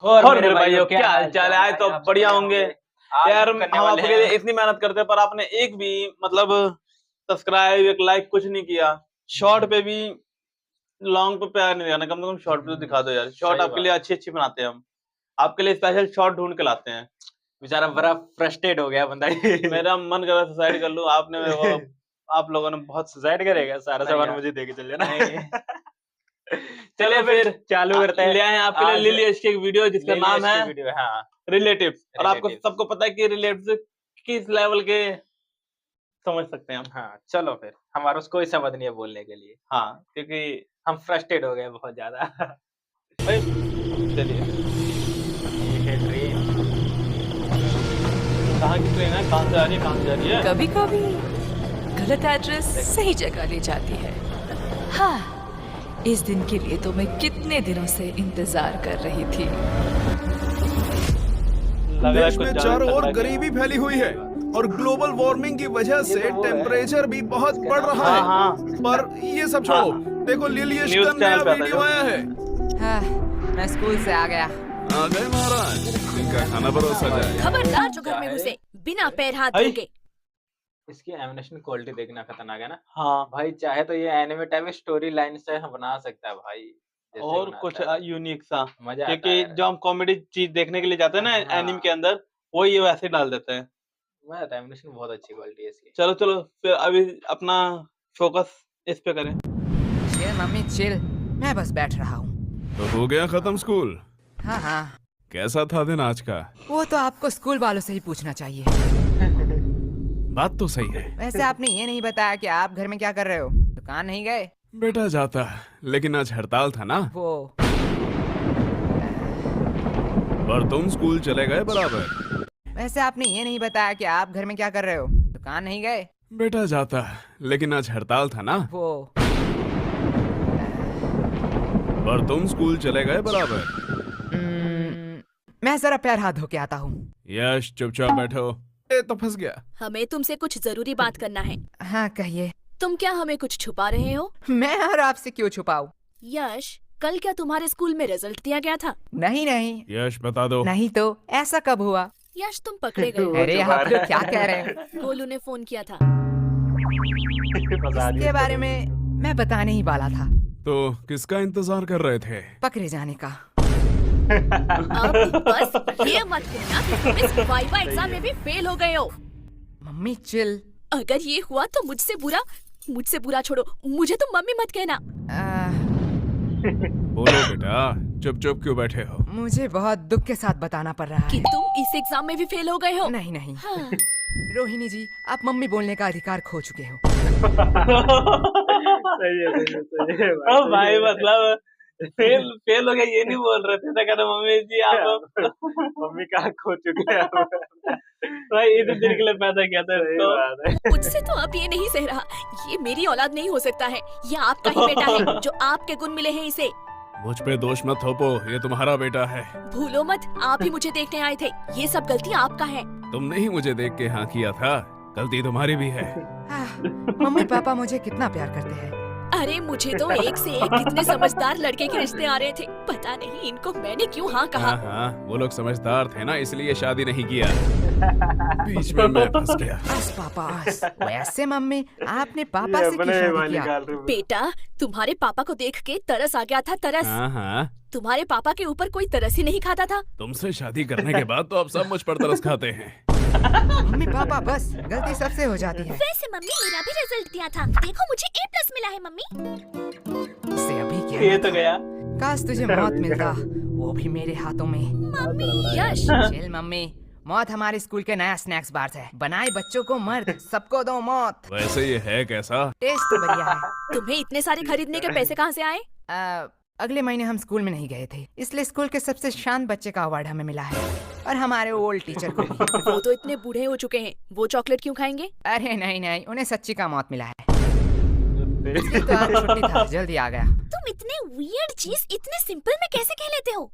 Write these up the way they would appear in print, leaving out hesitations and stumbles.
और मेरे भाइयों क्या हाल चाल है? आए तो बढ़िया होंगे यार। हम करने आपके वाले लिए हैं। इतनी मेहनत करते हैं पर आपने एक भी मतलब सब्सक्राइब एक लाइक कुछ नहीं किया। शॉर्ट पे भी लॉन्ग पे प्यार नहीं दिखाना, कम से कम शॉर्ट पे तो दिखा दो यार। शॉर्ट सही आपके बात। लिए अच्छी अच्छी बनाते हैं हम, आपके लिए स्पेशल शॉर्ट ढूंढ के लाते हैं। बेचारा बड़ा फ्रस्ट्रेट हो गया बंदा। मेरा मन कर रहा है सुसाइड कर लूं, आपने मेरे को, आप लोगों ने बहुत सुसाइड करेगा, सारा नहीं सामान यार, मुझे देके चल जाना। नहीं। चलो चलिए फिर चालू करते हैं। ले आए हैं आपके लिए आज लिली यश की एक वीडियो जिसका लिली नाम यश है की वीडियो है। हाँ, रिलेटिव्स। और आपको रिलेटिव्स। सबको पता है कि रिलेटिव्स किस लेवल के समझ सकते हैं हम। हाँ, चलो फिर हमारा कोई समझ नहीं है बोलने के लिए। हाँ, क्योंकि हम फ्रस्ट्रेट हो गए बहुत ज्यादा। भाई चलिए, ये है ट्रेन। कहाँ की ट्रेन है, कहाँ से आ रही है, कहाँ से जा रही है? कभी कभी गलत एड्रेस सही जगह ले जाती है। हाँ, इस दिन के लिए तो मैं कितने दिनों से इंतजार कर रही थी। लग रहा है देश कुछ में जान चारों लग ओर रहा है कि- गरीबी फैली हुई है और ग्लोबल वार्मिंग की वजह से टेम्परेचर भी बहुत बढ़ रहा हाँ है। हाँ, पर ये सब छोड़ो, देखो लिली यश न्यूज़ का नया चैनल पे आता है वीडियो जो। आया है। हाँ, मैं स्कूल से आ गया। आ गए महाराज, इनका खाना परोसा जाए। खबरदार जो घर में घुसे बिना पैर हाथ आई। धोके। इसकी एनिमेशन क्वालिटी देखना खतरनाक है ना हाँ, भाई। चाहे तो ये एनिमे टाइप स्टोरी लाइन से हम बना सकता है भाई, जैसे और बनाता कुछ है। यूनिक सा, मजा आता है क्योंकि यार। जो हम कॉमेडी चीज देखने के लिए जाते हैं ना हाँ। एनिम के अंदर, वो ये वैसे डाल देते हैं। मजा आता है, एनिमेशन बहुत अच्छी क्वालिटी है इसकी। चलो चलो फिर अभी अपना फोकस इस पे करें। चिल मम्मी चिल, मैं बस बैठ रहा हूँ। तो हो गया खत्म स्कूल? हाँ हाँ, कैसा था दिन आज का? वो तो आपको स्कूल वालों से ही पूछना चाहिए। बात तो सही है। वैसे आपने ये नहीं बताया कि आप घर में क्या कर रहे हो? दुकान नहीं गए? बेटा जाता, लेकिन आज हड़ताल था ना। वो पर तुम स्कूल चले गए बराबर। वैसे आपने ये नहीं बताया कि आप घर में क्या कर रहे हो? दुकान नहीं गए? बेटा जाता, लेकिन आज हड़ताल था ना। वो पर तुम स्कूल चले गए बराबर। मैं जरा पैर हाथ धो के आता हूँ। यश चुपचाप बैठो। ए तो फंस गया। हमें तुमसे कुछ जरूरी बात करना है। हाँ कहिए। तुम क्या हमें कुछ छुपा रहे हो? मैं और आपसे क्यों छुपाऊं? यश, कल क्या तुम्हारे स्कूल में रिजल्ट दिया गया था? नहीं नहीं यश बता दो। नहीं तो ऐसा कब हुआ? यश, तुम पकड़े गए हो। अरे आप लोग क्या कह रहे हैं? गोलू ने फोन किया था। इसके बारे में मैं बताने ही वाला था। तो किसका इंतजार कर रहे थे? पकड़े जाने का। अब बस ये मत कहना कि तुम इस वाइवा एग्जाम में भी फेल हो गए हो। Mummy chill. अगर ये हुआ तो मुझसे बुरा छोड़ो, मुझे तुम मम्मी मत कहना। बोलो बेटा, चुप चुप क्यों बैठे हो? मुझे बहुत दुख के साथ बताना पड़ रहा कि है। तुम इस एग्जाम में भी फेल हो गए हो। नहीं नहीं हाँ। रोहिणी जी, आप मम्मी बोलने का अधिकार खो चुके हो। सही है ओ भाई मतलब फेल हो गया ये नहीं बोल रहे थे, तो कहते मम्मी जी आप मम्मी कहाँ खो चुके हैं भाई इस दिन के लिए पैदा किया था सही इसको। बात है। मुझसे तो अब ये नहीं सह रहा। ये मेरी औलाद नहीं हो सकता है। ये आपका ही बेटा है जो आपके गुण मिले हैं इसे। मुझ पे दोष मत थोपो, ये तुम्हारा बेटा है। भूलो मत, आप ही मुझे देखने आए थे। ये सब गलती आपका है। तुमने ही मुझे देख के हाँ किया था, गलती तुम्हारी भी है। मम्मी पापा मुझे कितना प्यार करते हैं। अरे मुझे तो एक से एक कितने समझदार लड़के के रिश्ते आ रहे थे। पता नहीं इनको मैंने क्यों हाँ कहा। हाँ हाँ, वो लोग समझदार थे ना, इसलिए शादी नहीं किया। बीच में मैं फंस गया। बस पापा बस। वैसे मम्मी, आपने पापा से क्यों शादी किया? बेटा, तुम्हारे पापा को देख के तरस आ गया था, तरस। हाँ हाँ, तुम्हारे पापा के ऊपर कोई तरस ही नहीं खाता था। तुमसे शादी करने के बाद तो अब सब मुझ पर तरस खाते हैं। मम्मी पापा बस, गलती सबसे हो जाती है। वैसे मम्मी, मेरा भी रिजल्ट दिया था। देखो मुझे A+ मिला है मम्मी। इससे अभी क्या ये तो गया। काश तुझे मौत मिलता, वो भी मेरे हाथों में। यश, चिल मम्मी, मौत हमारे स्कूल के नया स्नैक्स बार है। बनाए बच्चों को मर्द, सबको दो मौत। वैसे ये है कैसा? टेस्ट तो बढ़िया है। तुम्हें इतने सारे खरीदने के पैसे कहाँ से आए? अगले महीने हम स्कूल में नहीं गए थे, इसलिए स्कूल के सबसे शांत बच्चे का अवार्ड हमें मिला है, और हमारे ओल्ड टीचर को भी। वो तो इतने बूढ़े हो चुके हैं, वो चॉकलेट क्यों खाएंगे? अरे नहीं नहीं, उन्हें सच्ची का मौत मिला है। तो आज छुट्टी था, जल्दी आ गया। तुम इतने वियर्ड चीज इतने सिंपल में कैसे कह लेते हो?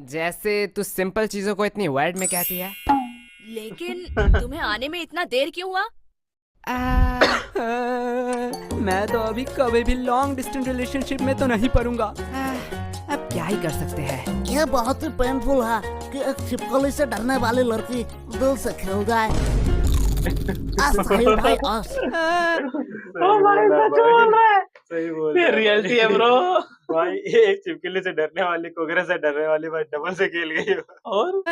जैसे तू सिंपल चीजों को इतनी वर्ड में कहती है। लेकिन तुम्हें आने में इतना देर क्यों हुआ? मैं तो अभी कभी भी लॉन्ग डिस्टेंस रिलेशनशिप में तो नहीं पड़ूंगा। अब क्या ही कर सकते हैं। यह बहुत ही पेनफुल है कि एक छिपकली से डरने वाली लड़की दिल से खेल जाए। साहिल भाई सही बोल ये रियलिटी है ब्रो। भाई, एक छिपकली से डरने वाली, कोगरे से डरने वाली भाई डबल से खेल गई हो। और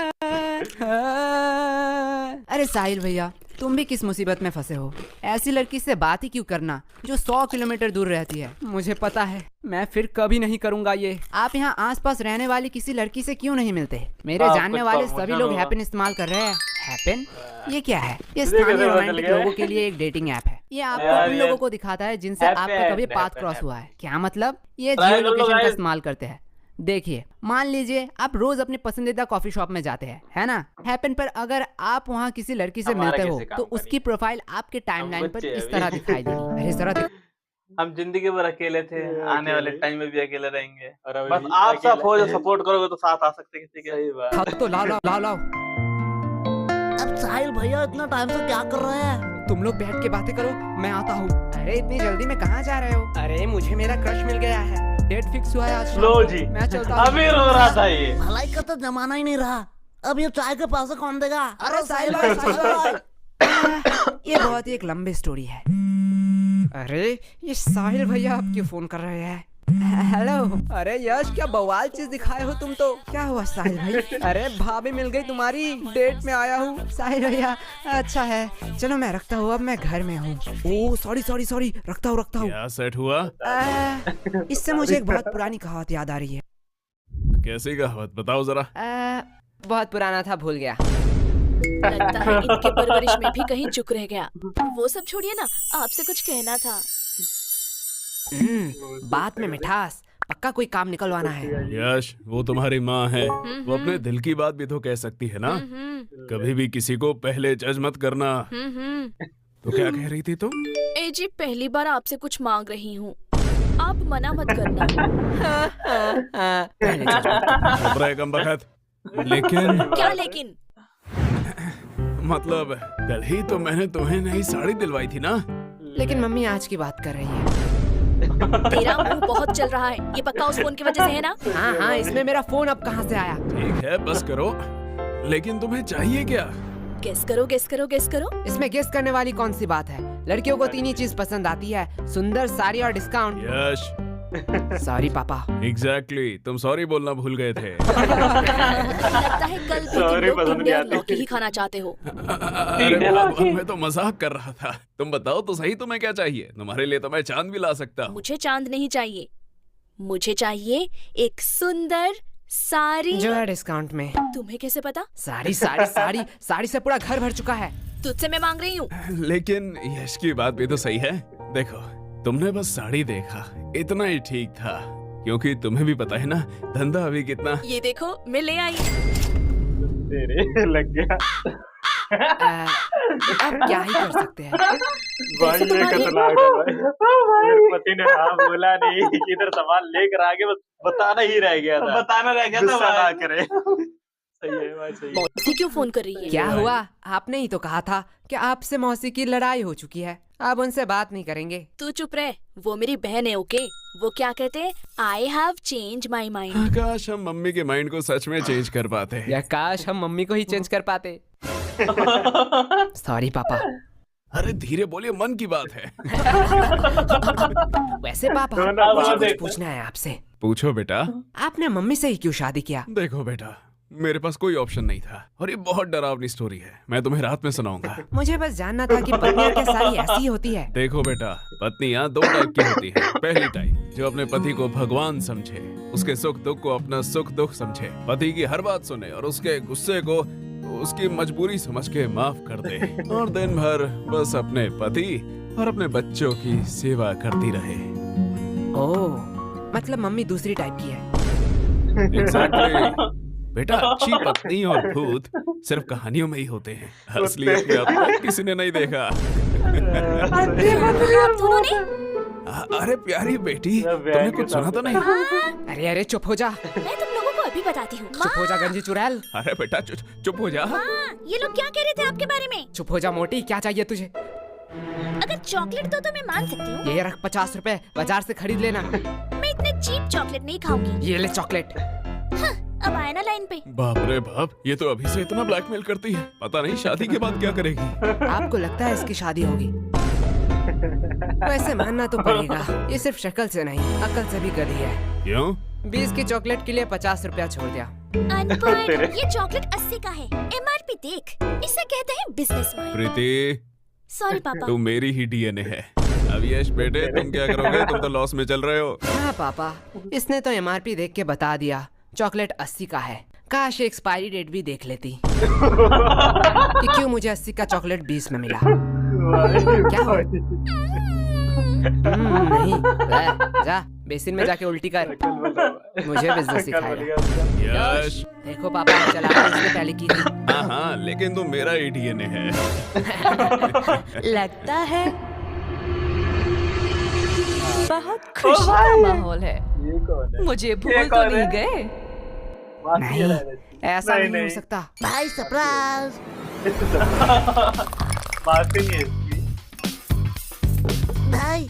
अरे साहिल भैया, तुम भी किस मुसीबत में फंसे हो? ऐसी लड़की से बात ही क्यों करना जो 100 किलोमीटर दूर रहती है। मुझे पता है, मैं फिर कभी नहीं करूंगा ये। आप यहाँ आसपास रहने वाली किसी लड़की से क्यों नहीं मिलते? मेरे हाँ, जानने कुछ वाले प्रमोशन सभी लोग होगा। हैपन इस्तेमाल कर रहे हैं। हैपन? ये क्या है? ये तुझे कैसे स्थानीय पता चल रोमांटिक गया? लोगों के लिए एक डेटिंग ऐप है। ये आपको यार, उन ये लोगों को दिखाता है जिनसे ऐप आपका है, कभी ऐप पाथ है, क्रॉस ऐप हुआ है। क्या मतलब? ये ट्राई जियो कर लो लोकेशन का guys। इस्तेमाल करते हैं। देखिए, मान लीजिए आप रोज अपने पसंदीदा कॉफी शॉप में जाते हैं, है ना? हैपन पर अगर आप वहाँ किसी लड़की से हमारा मिलते हो कैसे काम तो करेगी? उसकी प्रोफाइल आपके टाइमलाइन पर बच्चे इस अभी। तरह दिखाई देगी। अरे जरा हम जिंदगी भर अकेले थे, ये आने वाले अकेले। टाइम में भी अकेले रहेंगे। और अभी बस भी आप सब अकेला- हो जो सपोर्ट करोगे तो साथ आ सकते हैं किसी के। सही बात। हाथ तो लाओ लाओ लाओ लाओ। अब साहिल भैया इतना टाइम से क्या कर रहे हैं? तुम लोग बैठ के बातें करो, मैं आता हूँ। अरे इतनी जल्दी में कहाँ जा रहे हो? अरे मुझे मेरा क्रश मिल गया है, डेट फिक्स हुआ है आज शाम लो को। जी, मैं चलता हूँ। अभी रो रहा था ये। भलाई का तो जमाना ही नहीं रहा। अब ये चाय के पैसे कौन देगा? अरे साहिल भाई, साहिल भाई। ये बहुत ही एक लंबी स्टोरी है। अरे ये साहिल भैया आप क्यों फोन कर रहे हैं? हेलो। अरे यश, क्या बवाल चीज दिखाए हो तुम तो। क्या हुआ साहिल भाई? अरे भाभी मिल गई तुम्हारी, डेट में आया हूँ। साहिल भैया अच्छा है, चलो मैं रखता हूँ, अब मैं घर में हूँ। ओह सॉरी सॉरी सॉरी, रखता हूँ रखता हूँ। क्या सेट हुआ? इससे मुझे एक बहुत पुरानी कहावत याद आ रही है। कैसी कहावत बताओ जरा। बहुत पुराना था, भूल गया। लगता है इनके परवरिश में भी कहीं चुक रह गया। वो सब छोड़िए ना, आपसे कुछ कहना था। बात में मिठास, पक्का कोई काम निकलवाना है। यश, वो तुम्हारी माँ है, वो अपने दिल की बात भी तो कह सकती है ना। कभी भी किसी को पहले जज मत करना। तो क्या कह रही थी तुम? ए जी, पहली बार आपसे कुछ मांग रही हूँ, आप मना मत करना। पहले जज मत। चुप रहे कमबख्त। लेकिन क्या लेकिन? मतलब कल ही तो मैंने तुम्हें नई साड़ी दिलवाई थी ना। लेकिन मम्मी आज की बात कर रही है। तेरा मुंह बहुत चल रहा है, ये पक्का उस फोन की वजह से है ना? हाँ हाँ, इसमें मेरा फोन अब कहाँ से आया? ठीक है, बस करो। लेकिन तुम्हें चाहिए क्या? गेस करो गेस करो गेस करो। इसमें गेस करने वाली कौन सी बात है? लड़कियों को 3 ही चीज पसंद आती है, सुंदर, साड़ी और डिस्काउंट। यश, सॉरी पापा। एग्जैक्टली, तुम सॉरी बोलना भूल गए थे। लगता है कल भी तुम Sorry, लोग पसंद नहीं टिंडे और आती। लौकी ही खाना चाहते हो। अरे बाबा, मैं तो मजाक कर रहा था। तुम बताओ तो सही, तुम्हें क्या चाहिए? तुम्हारे लिए तो मैं चांद भी ला सकता हूँ। मुझे चांद नहीं चाहिए, मुझे चाहिए एक सुंदर साड़ी। जो है डिस्काउंट में। तुम्हें कैसे पता? साड़ी साड़ी साड़ी साड़ी से पूरा घर भर चुका है। तुझसे मैं मांग रही हूँ। लेकिन यश की बात भी तो सही है। देखो, तुमने बस साड़ी देखा, इतना ही ठीक था। क्योंकि तुम्हें भी पता है ना, धंधा अभी कितना। ये देखो, मैं ले आई। तेरे लग गया। अब क्या ही कर सकते हैं। भाई वैसे ये तुम्हारी- खतरनाक है भाई। मेरे पति ने हाँ बोला नहीं कि इधर सामान लेकर आगे, बस बताना ही रह गया था। बताना रह गया था गुस्सा ना भाई। करे। सही है भाई, सही है। मौसी क्यों फोन कर रही है? क्या हुआ? आपने ही तो कहा था कि आपसे मौसी की लड़ाई हो चुकी है, अब उनसे बात नहीं करेंगे। तू चुप रह, वो मेरी बहन है। ओके, वो क्या कहते हैं? I have change my mind. काश हम मम्मी के माइंड को सच में चेंज कर पाते। या काश हम मम्मी को ही चेंज कर पाते। सॉरी पापा। अरे धीरे बोलिए, मन की बात है। वैसे पापा, दोनों मुझे बात कुछ एक- पूछना है आपसे। पूछो बेटा। आपने मम्मी से ही क्यों शादी किया? देखो बेटा, मेरे पास कोई ऑप्शन नहीं था, और ये बहुत डरावनी स्टोरी है। मैं तुम्हें रात में सुनाऊंगा। मुझे बस जानना था कि पत्नियां क्या सारी ऐसी ही होती है? देखो बेटा, पत्नियां 2 टाइप की होती है। पहली टाइप जो अपने पति को भगवान समझे, उसके सुख दुख को अपना सुख दुख समझे, पति की हर बात सुने और उसके गुस्से को उसकी मजबूरी समझ के माफ कर दे, और दिन भर बस अपने पति और अपने बच्चों की सेवा करती रहे। ओह, मतलब मम्मी दूसरी टाइप की है। एग्जैक्टली बेटा, अच्छी पत्नी और भूत सिर्फ कहानियों में ही होते हैं, असलियत में अब तक किसी ने नहीं देखा। आप दोनों ने? अरे प्यारी बेटी, तुमने कुछ सुना तो नहीं? अरे अरे चुप हो जा, मैं तुम लोगों को अभी बताती हूँ। चुप हो जा गंजी चुड़ैल। अरे बेटा चुप हो जा। ये लोग क्या कह रहे थे आपके बारे में? चुप हो जा मोटी, क्या चाहिए तुझे? अगर चॉकलेट दो तो मैं मान सकती हूँ। ये रख 50 रुपए, बाजार से खरीद लेना। मैं इतने चीप चॉकलेट नहीं खाऊंगी। ये ले चॉकलेट। अब आया ना लाइन पे। बाप रे बाप, ये तो अभी से इतना ब्लैकमेल करती है, पता नहीं शादी के बाद क्या करेगी। आपको लगता है इसकी शादी होगी? वैसे मानना तो पड़ेगा, ये सिर्फ शक्ल से नहीं अकल से भी गधी है। क्यों? 20 की चॉकलेट के लिए 50 रुपया छोड़ दिया। अनपढ़, ये चॉकलेट 80 का है। MRP देख, इसे कहते हैं बिजनेस माइंड। प्रीति, सॉरी पापा। तू मेरी ही DNA है। अब यश बेटे, तुम क्या करोगे? तुम तो लॉस में चल रहे हो। हाँ पापा, इसने तो MRP देख के बता दिया चॉकलेट 80 का है। काश एक्सपायरी डेट भी देख लेती कि क्यों मुझे 80 का चॉकलेट 20 में मिला। क्या हो? नहीं, जा बेसिन में जाके उल्टी कर। मुझे बिजनेस सिखाएगा। यश, देखो पापा, चला इसने पहले की थी। हाँ, लेकिन तुम मेरा ही DNA है। लगता है बहुत खुशी का माहौल है। ये कौन है? मुझे भूल ये तो कौन नहीं है? गए। माफिया नहीं, रहती। ऐसा नहीं, नहीं हो नहीं। सकता। भाई सरप्राइज। माफी नहीं है इसकी। भाई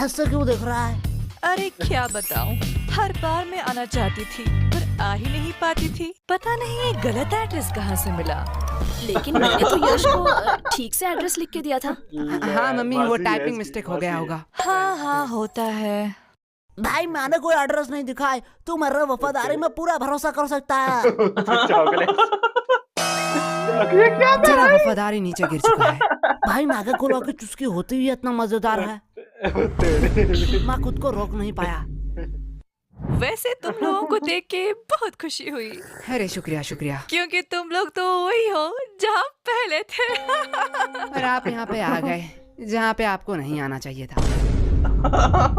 ऐसा क्यों देख रहा है? अरे क्या बताऊं, हर बार मैं आना चाहती थी पर आ ही नहीं पाती थी। पता नहीं ये गलत एड्रेस कहाँ से मिला। लेकिन मैंने तो यश को ठीक से एड्रेस लिख के दिया था। हाँ मम्मी, वो मासी है टाइपिंग इसकी, मिस्टेक हो मासी गया है। होगा। हाँ हाँ होता है। भाई मैंने कोई एड्रेस नहीं दिखाए, तू मेरे वफादारी में पूरा भरोसा कर सकता है। चॉकलेट। जरा वफादारी नीचे गिर चुका है। भाई नागा कोला की चुस्की होती हुई इतना मजेदार है, मैं खुद को रोक नहीं पाया। वैसे तुम लोगों को देख के बहुत खुशी हुई, अरे शुक्रिया शुक्रिया। क्योंकि तुम लोग तो वही हो जहाँ पहले थे। और आप यहाँ पे आ गए जहाँ पे आपको नहीं आना चाहिए था।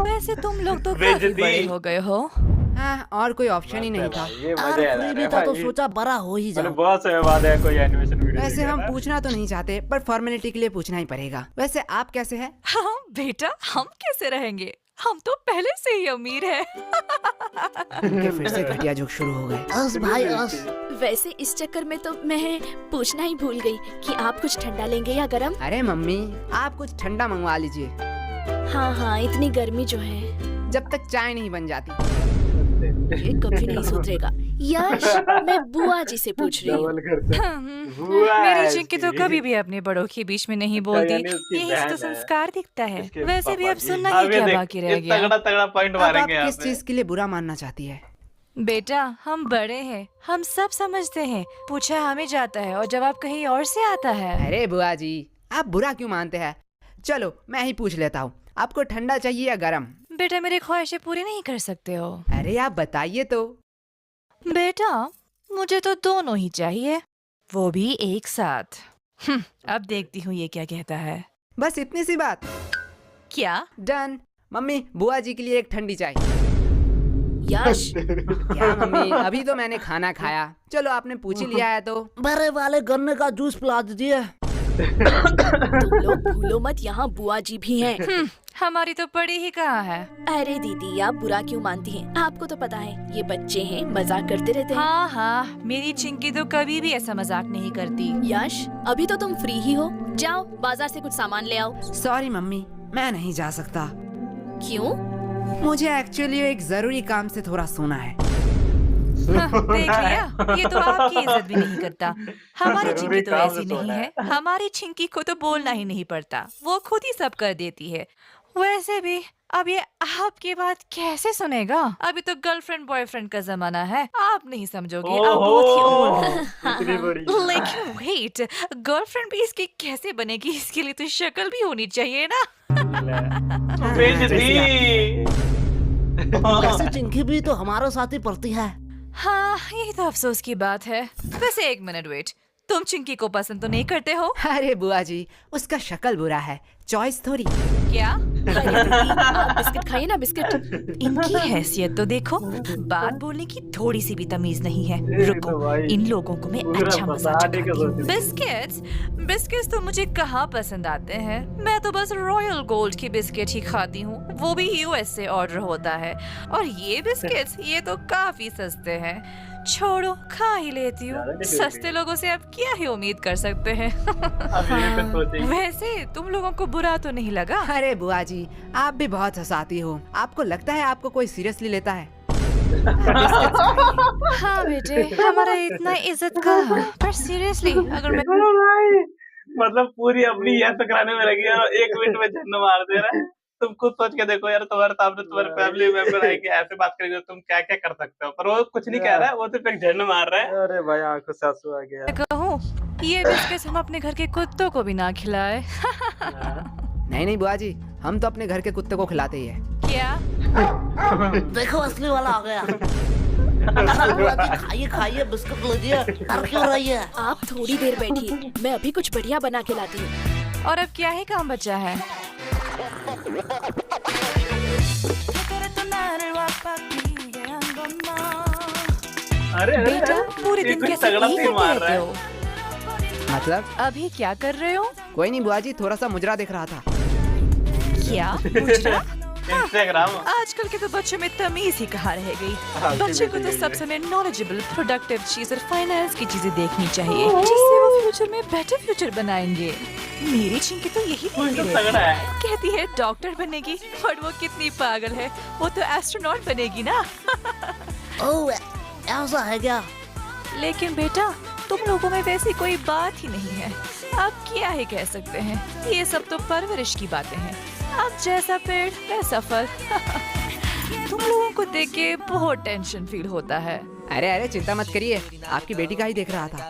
वैसे तुम लोग तो काफी बेइज्जती। बड़े हो गए हो। हाँ, और कोई ऑप्शन ही नहीं था। ये और मजा कोई भी था तो सोचा बड़ा हो ही मैंने जाओ। बहुत समय बाद है कोई एनिमेशन वीडियो वैसे देखा हम था। पूछना तो नहीं चाहते, पर फॉर्मेलिटी के लिए पूछना ही पड़ेगा। वैसे आप कैसे हैं? हाँ बेटा, हम कैसे रहेंगे, हम तो पहले से ही अमीर हैं। उनके फिर से घटिया जोक शुरू हो गए। अस भाई अस। वैसे इस चक्कर में तो मैं पूछना ही भूल गई कि आप कुछ ठंडा लेंगे या गरम। अरे मम्मी, आप कुछ ठंडा मंगवा लीजिए, हाँ हाँ, इतनी गर्मी जो है। जब तक चाय नहीं बन जाती। ये कभी नहीं सुधरेगा। यश, मैं बुआ जी से पूछ रही हूँ। डबल करते हैं। बुआ मेरी है चिंकी तो इसकी। कभी भी अपने बड़ों के बीच में नहीं बोलती। यानी उसकी यही बहन तो है। संस्कार दिखता है। इसके वैसे भी पापा अब जी। सुनना अब ही ये क्या देख, बाकी रह ये गया। तगड़ा तगड़ा पॉइंट अब आप मारेंगे यहाँ किस पे। चीज के लिए बुरा मानना चाहती है? बेटा, हम बड़े हैं, हम सब समझते हैं। पूछा हमें जाता है और जवाब कहीं और से आता है। अरे बुआ जी, आप बुरा क्यों मानते हैं? चलो मैं ही पूछ लेता हूँ, आपको ठंडा चाहिए या गरम? बेटा, मेरी ख्वाहिशें पूरी नहीं कर सकते हो। अरे आप बताइए तो। बेटा, मुझे तो दोनों ही चाहिए, वो भी एक साथ। अब देखती हूँ ये क्या कहता है। बस इतनी सी बात? क्या? डन। मम्मी, बुआ जी के लिए एक ठंडी चाय। यश, क्या मम्मी, अभी तो मैंने खाना खाया। चलो आपने पूछ ही लिया है तो। बड़े वाले गन्ने का जूस पिला दीजिए। तुम लोग भूलो मत, यहाँ बुआ जी भी हैं। हमारी तो पड़ी ही कहाँ है। अरे दीदी, आप बुरा क्यों मानती हैं? आपको तो पता है ये बच्चे हैं, मजाक करते रहते हैं। हाँ हाँ, मेरी चिंकी तो कभी भी ऐसा मजाक नहीं करती। यश, अभी तो तुम फ्री ही हो, जाओ बाजार से कुछ सामान ले आओ। सॉरी मम्मी, मैं नहीं जा सकता। क्यों? मुझे एक्चुअली एक जरूरी काम से थोड़ा सोना है। देख लिया, ये तो आपकी इज्जत भी नहीं करता। हमारी जरूरी चिंकी तो काम ऐसी से नहीं सोना है। हमारी चिंकी को तो बोलना ही नहीं पड़ता, वो खुद ही सब कर देती है। वैसे भी अब ये आपकी बात कैसे सुनेगा? अभी तो गर्लफ्रेंड बॉयफ्रेंड का जमाना है, आप नहीं समझोगे। आप बहुत ही old हो। इतनी बड़ी। लेकिन वेट, गर्लफ्रेंड भी इसकी कैसे बनेगी? इसके लिए तो शक्ल भी होनी चाहिए ना। बेइज्जती। वैसे चिंकी भी तो हमारे साथ ही पढ़ती है। हाँ, यही तो अफसोस की बात है। वैसे एक मिनट वेट, तुम चिंकी को पसंद तो नहीं करते हो? अरे बुआ जी, उसका शक्ल बुरा है, चॉइस थोड़ी। क्या? अरे दीदी, आप बिस्किट खाइए ना, बिस्किट। इनकी हैसियत तो देखो, बात बोलने की थोड़ी सी भी तमीज नहीं है। ये तो रुको, भाई इन लोगों को मैं पूरा अच्छा मजा बताने का चखाती हूँ। सोच रही। बिस्किट्स बिस्किट्स तो मुझे कहाँ पसंद आते हैं। मैं तो बस रॉयल गोल्ड की बिस्किट ही खाती हूँ, वो भी US से ऑर्डर होता है। और ये बिस्किट्स ये तो काफी सस्ते हैं। छोड़ो, खा ही लेती हूँ। ज्यादा नहीं सस्ते लोगों से अब क्या ही उम्मीद कर सकते हैं। अब ये तो सोचेंगे। वैसे तुम लोगों को बुरा तो नहीं लगा? अरे बुआ जी, आप भी बहुत हंसाती हो। आपको लगता है आपको कोई सीरियसली लेता है? हाँ बेटे, हमारा इतना इज्जत का, पर सीरियसली अगर मैं अरे भाई मतलब पूरी अपनी यस कराने में लगी है और 1 मिनट में झंड मार दे रहा है। तुम खुद सोच के देखो यार, तुम्हारे सामने तुम्हारे फैमिली मेंबर आएंगे ऐसे बात करेंगे तो तुम क्या क्या कर सकते हो, पर वो कुछ नहीं कह रहा है, वो सिर्फ एक झंड मार रहा है। अरे भाई आंखों से आंसू आ गया। कहूँ, ये बिस्किट हम अपने घर के कुत्तों को भी ना खिलाए। नहीं नहीं बुआ जी, हम तो अपने घर के कुत्ते को खिलाते ही है। क्या? देखो असली वाला आ गया। बुआ जी, खाइए खाइए, बिस्कुट लीजिए। डर क्यों रही है? आप थोड़ी देर बैठिए, मैं अभी कुछ बढ़िया बना के लाती हूँ। और अब क्या ही काम बचा है? अरे बेटा, पूरे ये दिन कुछ कैसे तगड़ा यही सीन करते मार रहते रहा है। हो? मतलब अभी क्या कर रहे हो? कोई नहीं बुआ जी, थोड़ा सा मुजरा देख रहा था। क्या मुजरा? इंस्टाग्राम आजकल के तो बच्चों में तमीज ही कहाँ रह गई। बच्चे को तो सब समय नॉलेजेबल, प्रोडक्टिव चीज और फाइनेंस की चीजें देखनी चाहिए, जिससे वो फ्यूचर में बेटर फ्यूचर बनाएंगे। मेरी चिंकी तो यही कोई देखती तो रहती तगड़ा है। है। कहती है डॉक्टर बनेगी, और वो कितनी पागल है, वो तो एस्ट्रोनॉट बनेगी ना। ओह, ऐसा है क्या? लेकिन बेटा, तुम लोगों में वैसी कोई बात ही नहीं है। आप क्या ही कह सकते हैं, ये सब तो परवरिश की बातें हैं। अब जैसा पेड़ वैसा फल। तुम लोगों को देख के बहुत टेंशन फील होता है। अरे अरे चिंता मत करिए, आपकी बेटी का ही देख रहा था।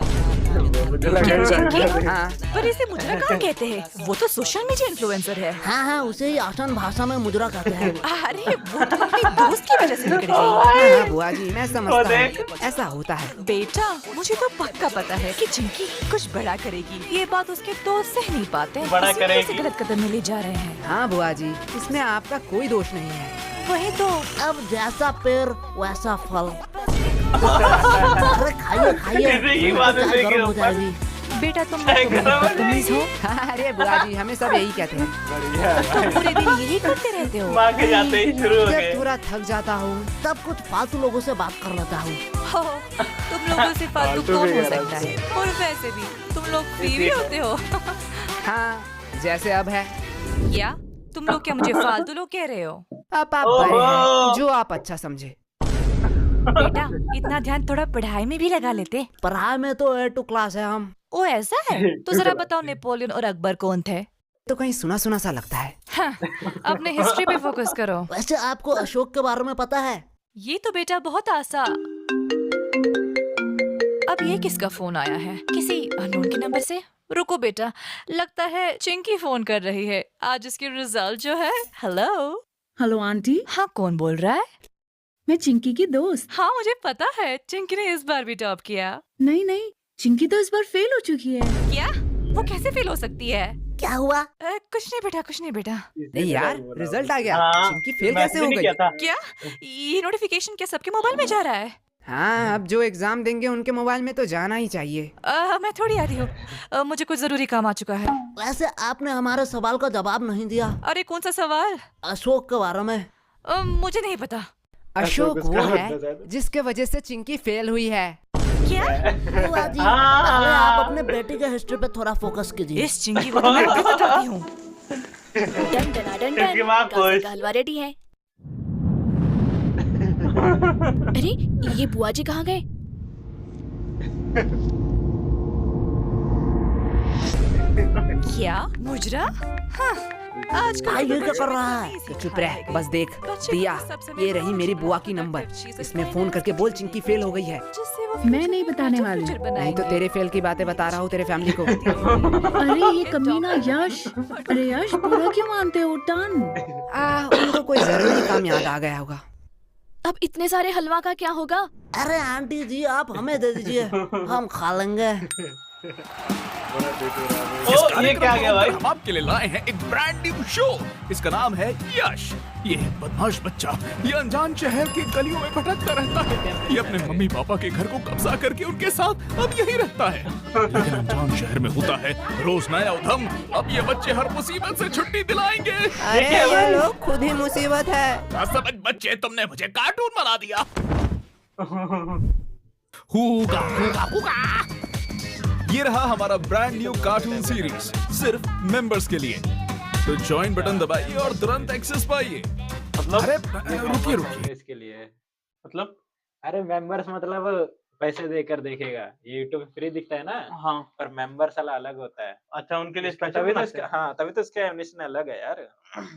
मुझे लगा चिंकी? हाँ पर इसे मुजरा कहाँ कहते हैं? वो तो सोशल मीडिया इन्फ्लुएंसर है। हाँ हाँ, उसे ही आसान भाषा में मुजरा कहते हैं। अरे वो तो अपनी दोस्त की वजह से बिगड़ गई। हाँ बुआ जी, मैं वो समझता देख। हूँ, ऐसा होता है। बेटा, मुझे तो पक्का पता है कि चिंकी कुछ बड़ा करेगी। ये बात उसके दोस्त सह नहीं पाते, बड़ा इसीलिए करेगी। उसे गलत कदम में ले जा रहे हैं। हाँ बुआ जी, इसमें आपका कोई दोष नहीं है। वही तो। अब जैसा पेड़ वैसा फल। अरे खाइए खाइए, इसी की बात है, चाय लेकिन गर्म हो ऊपर- जाएगी। बेटा, तुम लोग तो बहुत बदतमीज हो। अरे बुआ जी, हमें सब यही कहते हैं। तुम पूरे दिन यही करते रहते हो। माँ के जाते ही शुरू हो जब गए। थोड़ा थक जाता हूँ तब कुछ फालतू लोगों से बात कर लेता हूँ। हो, तुम लोगों से फालतू फालतू कौन भी हो है सकता है? और वैसे भी तुम लोग फ्री भी होते हो। हाँ, जैसे अब है। क्या तुम लोग क्या मुझे फालतू लोग कह रहे हो? अब आप ओहो। बड़े हैं, जो आप अच्छा समझे। बेटा, इतना ध्यान थोड़ा पढ़ाई में भी लगा लेते। पढ़ाई में तो A2 क्लास है हम। ओ ऐसा है? तो जरा बताओ, नेपोलियन और अकबर कौन थे? तो कहीं सुना सुना सा लगता है। हाँ, अपने हिस्ट्री पे फोकस करो। वैसे आपको अशोक के बारे में पता है? ये तो बेटा बहुत आसान। अब ये किसका फोन आया है? किसी अननोन के नंबर से? रुको बेटा, लगता है चिंकी फोन कर रही है। आज उसकी रिजल्ट जो है। हेलो। हेलो आंटी, हाँ, कौन बोल रहा है? मैं चिंकी की दोस्त। हाँ, मुझे पता है, चिंकी ने इस बार भी टॉप किया। नहीं नहीं, चिंकी तो इस बार फेल हो चुकी है। क्या? वो कैसे फेल हो सकती है? क्या हुआ? कुछ नहीं बेटा, कुछ नहीं बेटा। नहीं यार, रिजल्ट आ गया। हाँ, चिंकी फेल मैसेज कैसे हो नहीं गई? किया था। क्या? ये नोटिफिकेशन क्या सबके मोबाइल में जा रहा है? हाँ, अब जो एग्जाम देंगे उनके मोबाइल में तो जाना ही चाहिए। मैं थोड़ी आ रही हूँ। मुझे कुछ जरूरी काम आ चुका है। वैसे आपने हमारे सवाल का जवाब नहीं दिया। अरे कौन सा सवाल? अशोक के बारे में। मुझे नहीं पता। अशोक उसका वो मतलब है है। जिसके वजह से चिंकी फेल हुई है। क्या? बुआ जी, पहले आप अपने बेटे के हिस्ट्री पे थोड़ा फोकस कीजिए। इस चिंकी को तो मैं अभी बताती हूँ। डन डना डन इसकी डन, माँ गाजर खुश। का हलवा रेडी है। अरे ये बुआ जी कहाँ गए? क्या? मुजरा? हाँ, आजकल भाई, तो ये क्या बच्चे कर रहा है? तमीज ही चुप खा रह, गए। बस देख। बच्चे दिया, को सब समय ये रही मेरी बुआ की प्रोडक्टिव नंबर। चीज़ें इसमें सिखाएं। फोन करके बोल चिंकी फेल हो गई है। जिससे वो मैं फ्यूचर नहीं में बताने बेटर वाली। फ्यूचर नहीं तो बनाएंगे। तेरे फेल की बातें बता रहा हूँ तेरे फैमिली को। अरे ये कमीना यश, अरे यश पूरा क्यों मानते हो? टन। उनको कोई जरूरी काम याद आ गया होगा। अब इतने सारे हलवा का क्या होगा? अरे आंटी जी, आप हमें दे दीजिए, हम खा लेंगे। ओ, ये क्या गया भाई? हम आपके लिए लाए हैं एक ब्रांड न्यू शो। इसका नाम है यश। ये है बदमाश बच्चा, ये अनजान शहर की गलियों में भटकता रहता है। ये अपने मम्मी पापा के घर को कब्जा करके उनके साथ अब यही रहता है। लेकिन अनजान शहर में होता है रोज नया उधम। अब ये बच्चे हर मुसीबत से छुट्टी दिलाएंगे। अरे ये लोग खुद ही मुसीबत है। समझ बच्चे, तुमने मुझे कार्टून बना दिया। हुगा हुगा हुगा। ये रहा हमारा ब्रांड न्यू कार्टून सीरीज सिर्फ मेंबर्स के लिए। तो ज्वाइन बटन दबाइए और तुरंत एक्सेस पाइए। मतलब अरे रुकिए इसके लिए मतलब अरे मेंबर्स मतलब पैसे देकर देखेगा। ये यूट्यूब फ्री दिखता है ना, हाँ पर मेंबर्स वाला अलग होता है। अच्छा उनके लिए स्पेशल तभी तो बनाते इसका हैं। हाँ तभी तो इसका एनिमेशन अलग है यार,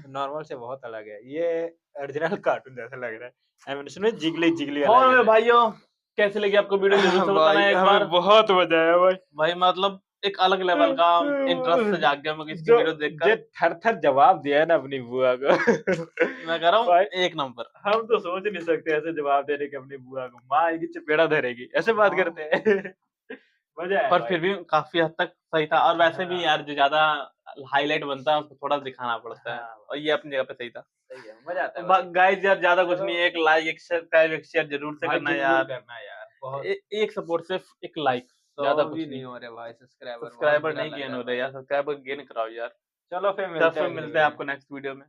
नॉर्मल से बहुत अलग है। ये ओरिजिनल कार्टून जैसा लग रहा है, एनिमेशन में जिगली जिगली और अलग मेरे है। भाइयों कैसे लगी आपको वीडियो जरूर से बताना भाई एक हमें बार। बहुत मजा आया भाई। भाई मतलब एक अलग लेवल का इंटरेस्ट से जाग गया मैं इसकी जो वीडियो जे देखकर। थर थर जवाब दिया है ना अपनी बुआ को मैं कह रहा हूँ भाई एक नंबर। हम तो सोच नहीं सकते ऐसे जवाब देने के अपनी बुआ को। माँ आएगी चपेड़ा धरेगी, ऐसे बात हाँ। करते हैं। मजा आया पर भाई। फिर भी काफी हद तक सही था। और वैसे भी हाँ। यार जो ज्यादा हाईलाइट बनता है उसको थोड़ा दिखाना पड़ता है, हाँ, और ये अपनी जगह पे सही था। सही है, मजा आता है भाई। गाइस यार ज्यादा कुछ चलो। नहीं है, एक लाइक एक सब्सक्राइब एक शेयर जरूर से भाई करना जरूर यार। करना यार, बहुत एक सपोर्ट सिर्फ एक लाइक, ज्यादा ज्यादा कुछ भी नहीं। नहीं हो रहे भाई सब्सक्राइबर। सब्सक्राइबर नहीं गेन हो रहे यार, सब्सक्राइबर गेन कराओ यार। चलो फिर चल मिलते फिर हैं मिलते हैं आपको नेक्स्ट वीडियो में।